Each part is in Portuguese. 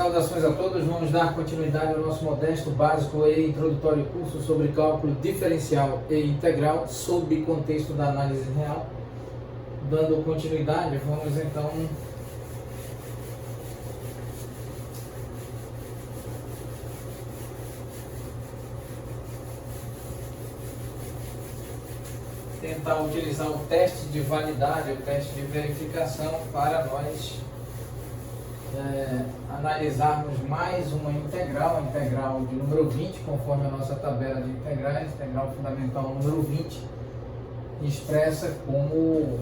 Saudações a todos, vamos dar continuidade ao nosso modesto, básico e introdutório curso sobre cálculo diferencial e integral sob contexto da análise real. Dando continuidade, vamos então tentar utilizar o teste de validade, o teste de verificação para nós analisarmos mais uma integral, a integral de número 20, conforme a nossa tabela de integrais, integral fundamental número 20, expressa como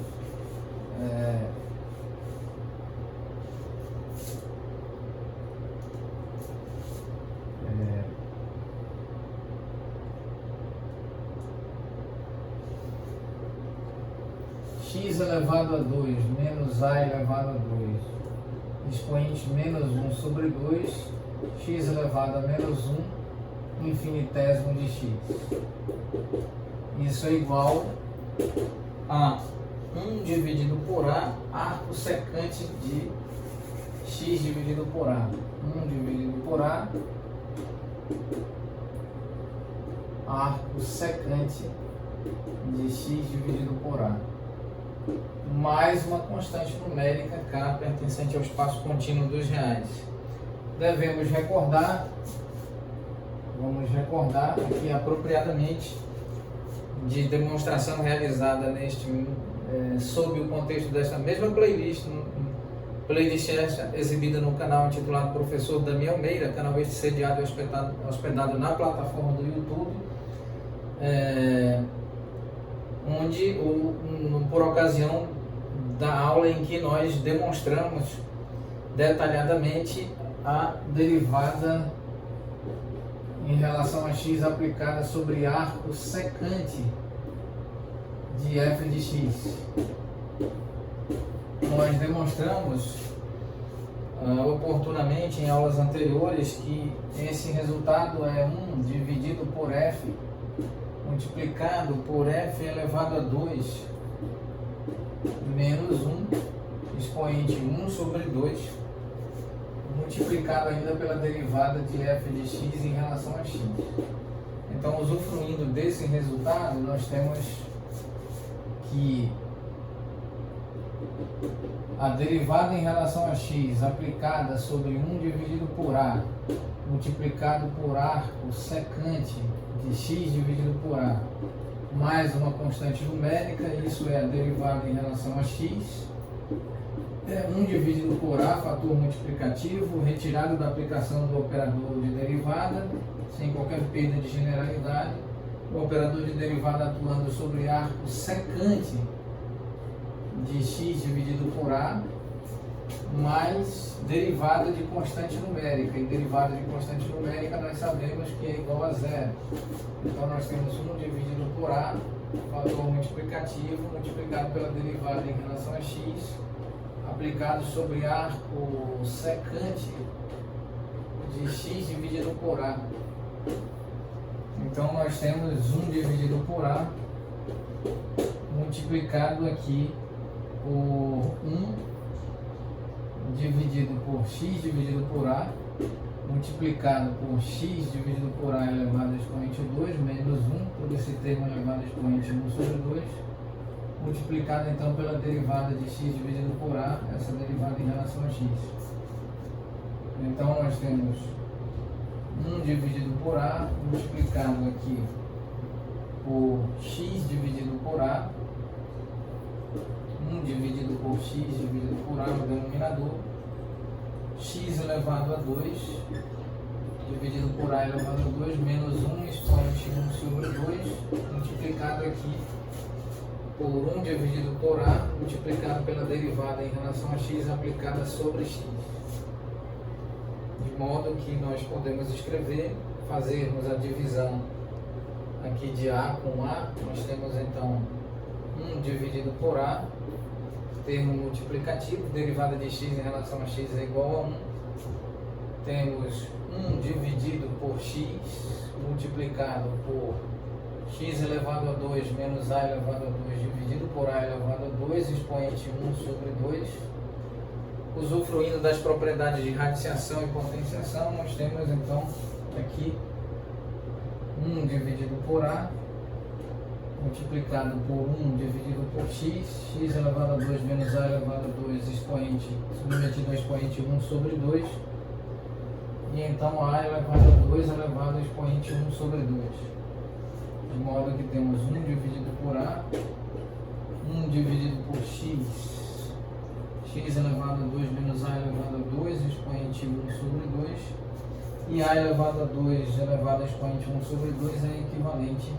x elevado a 2 menos a elevado a 2 expoente menos 1 sobre 2, x elevado a menos 1, infinitésimo de x. Isso é igual a 1 dividido por a, arco secante de x dividido por a. 1 dividido por a, arco secante de x dividido por a. Mais uma constante numérica k pertencente ao espaço contínuo dos reais. Devemos recordar, vamos recordar aqui apropriadamente de demonstração realizada sob o contexto desta mesma playlist, esta exibida no canal intitulado Professor Damião Meira, canal este sediado e hospedado na plataforma do YouTube, onde, por ocasião da aula em que nós demonstramos detalhadamente a derivada em relação a x aplicada sobre arco secante de f de x. Nós demonstramos oportunamente em aulas anteriores que esse resultado é 1 dividido por f multiplicado por f elevado a 2 menos 1 expoente 1 sobre 2 multiplicado ainda pela derivada de f de x em relação a x. Então, usufruindo desse resultado, nós temos que a derivada em relação a x aplicada sobre 1 dividido por a multiplicado por arco secante de x dividido por a mais uma constante numérica, isso é a derivada em relação a x, 1 dividido por a, fator multiplicativo, retirado da aplicação do operador de derivada, sem qualquer perda de generalidade, o operador de derivada atuando sobre arco secante de x dividido por a, mais derivada de constante numérica, e derivada de constante numérica nós sabemos que é igual a zero. Então nós temos 1 dividido por a, fator multiplicativo, multiplicado pela derivada em relação a x, aplicado sobre arco secante de x dividido por a. Então nós temos 1 dividido por a, multiplicado aqui por 1 dividido por x dividido por a, multiplicado por x dividido por a elevado a expoente 2, menos 1, todo esse termo elevado a expoente 1 sobre 2, multiplicado então pela derivada de x dividido por a, essa derivada em relação a x. Então nós temos 1 dividido por a, multiplicado aqui por x dividido por a, 1 dividido por x dividido por a no denominador, x elevado a 2 dividido por a elevado a 2 menos 1 expoente 1 sobre 2 multiplicado aqui por 1 dividido por a multiplicado pela derivada em relação a x aplicada sobre x, de modo que nós podemos escrever, fazermos a divisão aqui de a com a. Nós temos então 1 dividido por a, termo multiplicativo, derivada de x em relação a x é igual a 1. Temos 1 dividido por x multiplicado por x elevado a 2 menos a elevado a 2 dividido por a elevado a 2 expoente 1 sobre 2. usufruindo das propriedades de radiciação e potenciação, nós temos então aqui 1 dividido por A multiplicado por 1 dividido por x, x elevado a 2 menos a elevado a 2 expoente, submetido ao expoente 1 sobre 2, e então a elevado a 2 elevado ao expoente 1 sobre 2, de modo que temos 1 dividido por A, 1 dividido por x, x elevado a 2 menos a elevado a 2 expoente 1 sobre 2, e a elevado a 2 elevado a expoente 1 sobre 2 é equivalente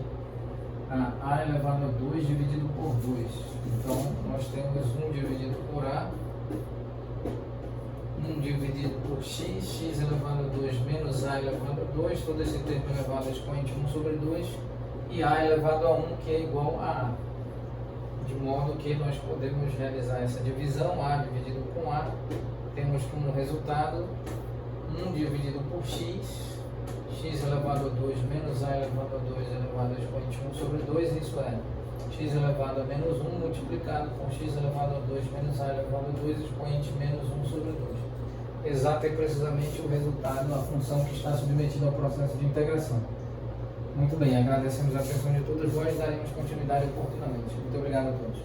a elevado a 2 dividido por 2. Então, nós temos 1 dividido por A, 1 dividido por x, x elevado a 2 menos a elevado a 2, todo esse termo elevado a expoente 1 sobre 2, e a elevado a 1, que é igual a A. De modo que nós podemos realizar essa divisão, A dividido com A, temos como resultado 1 dividido por x, x elevado a 2 menos a elevado a 2 elevado a expoente 1 sobre 2, isso é, x elevado a menos 1 multiplicado com x elevado a 2 menos a elevado a 2 expoente menos 1 sobre 2. Exato e precisamente o resultado, a função que está submetida ao processo de integração. Muito bem, agradecemos a atenção de todos vós e daremos continuidade oportunamente. Muito obrigado a todos.